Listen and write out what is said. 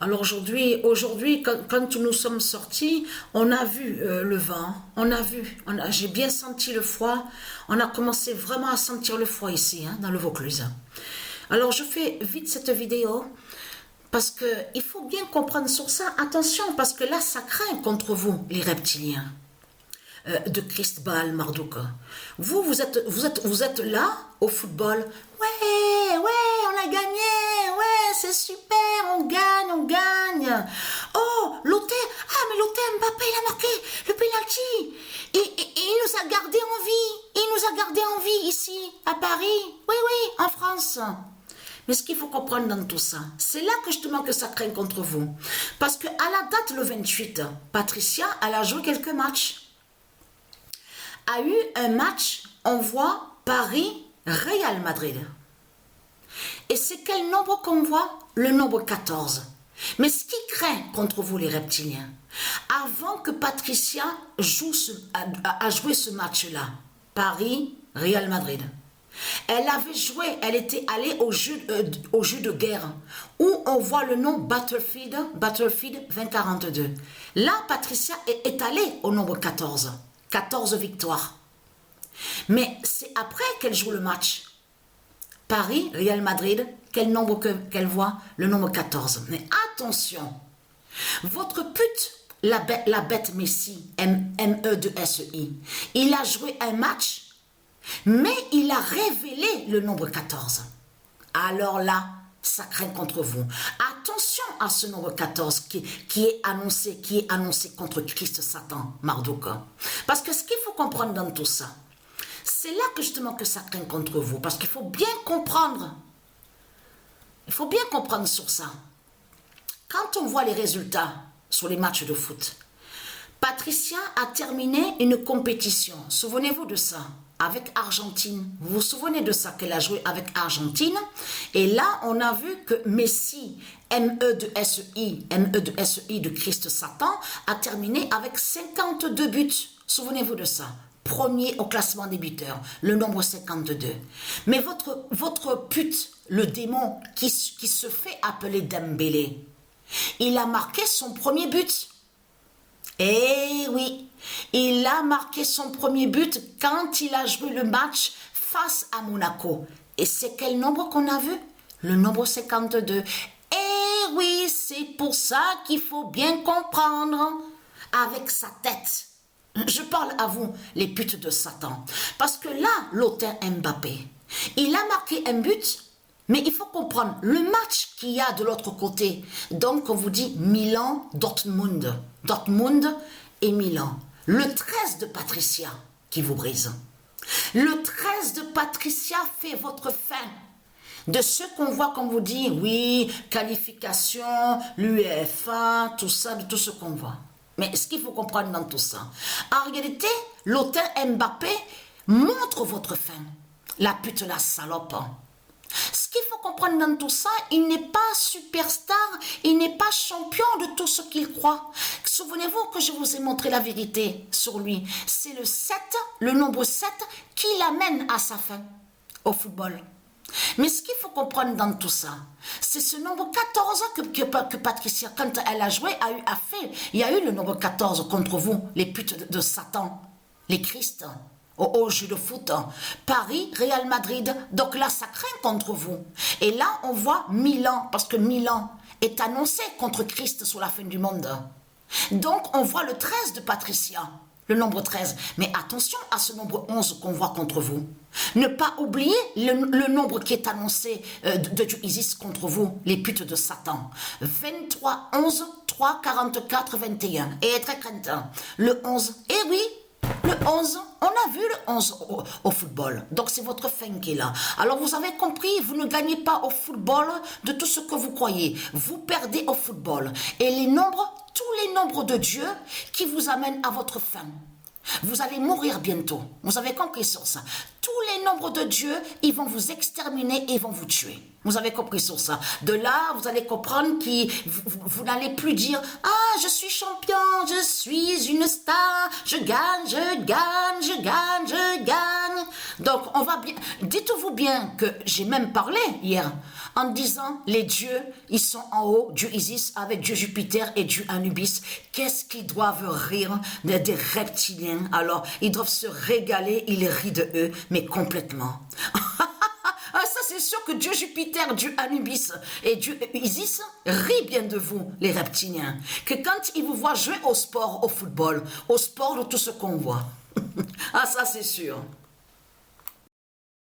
Alors aujourd'hui, quand nous sommes sortis, on a vu le vent, j'ai bien senti le froid, on a commencé vraiment à sentir le froid ici, hein, dans le Vaucluse. Alors je fais vite cette vidéo parce que il faut bien comprendre sur ça. Attention, parce que là, ça craint contre vous, les reptiliens de Christ Baal Marduk. Vous êtes là au football. Ouais, on a gagné. Ouais, c'est super, on gagne. Oh, Lothar, mais Lothar Mbappé, il a marqué le penalty. Il nous a gardé en vie. Il nous a gardé en vie ici, à Paris. Oui, en France. Mais ce qu'il faut comprendre dans tout ça, c'est là que justement que ça craint contre vous. Parce qu'à la date, le 28, Patricia, elle a joué quelques matchs. A eu un match, on voit Paris-Real Madrid. Et c'est quel nombre qu'on voit? Le nombre 14. Mais ce qui craint contre vous les reptiliens, avant que Patricia a joué ce match-là, Paris-Real Madrid, elle était allée au jeu de guerre, où on voit le nom Battlefield 2042. Là, Patricia est allée au nombre 14. 14 victoires. Mais c'est après qu'elle joue le match. Paris, Real Madrid, quel nombre qu'elle voit? Le nombre 14. Mais attention, votre pute, la bête Messi, M-E-2-S-I, il a joué un match, mais il a révélé le nombre 14. Alors là, ça craint contre vous. Attention à ce nombre 14 qui est annoncé contre Christ Satan, Marduk. Parce que ce qu'il faut comprendre dans tout ça, c'est là que justement que ça craint contre vous. Parce qu'il faut bien comprendre. Il faut bien comprendre sur ça. Quand on voit les résultats sur les matchs de foot, Patricia a terminé une compétition. Souvenez-vous de ça. Avec Argentine. Vous vous souvenez de ça qu'elle a joué avec Argentine? Et là, on a vu que Messi, M-E-2-S-I de Christ Satan, a terminé avec 52 buts. Souvenez-vous de ça. Premier au classement des buteurs, le nombre 52. Mais votre pute, le démon qui se fait appeler Dembélé, il a marqué son premier but. Eh oui, il a marqué son premier but quand il a joué le match face à Monaco. Et c'est quel nombre qu'on a vu? Le nombre 52. Eh oui, c'est pour ça qu'il faut bien comprendre avec sa tête. Je parle à vous, les putes de Satan. Parce que là, Lothar Mbappé, il a marqué un but, mais il faut comprendre le match qu'il y a de l'autre côté. Donc, on vous dit Milan-Dortmund. Dortmund et Milan. Le 13 de Patricia qui vous brise. Le 13 de Patricia fait votre fin. De ce qu'on voit, qu'on vous dit, oui, qualification, l'UEFA, tout ça, de tout ce qu'on voit. Mais ce qu'il faut comprendre dans tout ça, en réalité, Lothar Mbappé montre votre fin. La pute, la salope. Ce qu'il faut comprendre dans tout ça, il n'est pas superstar, il n'est pas champion de tout ce qu'il croit. Souvenez-vous que je vous ai montré la vérité sur lui. C'est le 7, le nombre 7, qui l'amène à sa fin au football. Mais ce qu'il faut comprendre dans tout ça, c'est ce nombre 14 que Patricia, quand elle a joué, a fait. Il y a eu le nombre 14 contre vous, les putes de Satan, les Christ. Au jeu de foot, Paris, Real Madrid, donc là ça craint contre vous. Et là on voit Milan, parce que Milan est annoncé contre Christ sur la fin du monde. Donc on voit le 13 de Patricia, le nombre 13. Mais attention à ce nombre 11 qu'on voit contre vous. Ne pas oublier le nombre qui est annoncé de Dieu Isis contre vous, les putes de Satan. 23, 11, 3, 44, 21. Et très craintant. Le 11, eh oui, le 11, on a vu le 11 au football. Donc c'est votre fin qui est là. Alors vous avez compris, vous ne gagnez pas au football de tout ce que vous croyez. Vous perdez au football. Et les nombres, tous les nombres de Dieu qui vous amènent à votre fin. Vous allez mourir bientôt. Vous avez compris sur ça. Tous les nombres de Dieu, ils vont vous exterminer et ils vont vous tuer. Vous avez compris sur ça. De là, vous allez comprendre que vous n'allez plus dire « Ah, je suis champion, je suis une star, je gagne, je gagne, je gagne, je gagne. » Donc, on va bien. Dites-vous bien que j'ai même parlé hier en disant les dieux, ils sont en haut, Dieu Isis avec Dieu Jupiter et Dieu Anubis. Qu'est-ce qu'ils doivent rire des reptiliens? Alors, ils doivent se régaler, ils rient de eux, mais complètement. Ah, ça, c'est sûr que Dieu Jupiter, Dieu Anubis et Dieu Isis rient bien de vous, les reptiliens. Que quand ils vous voient jouer au sport, au football, au sport, tout ce qu'on voit. Ah, ça, c'est sûr.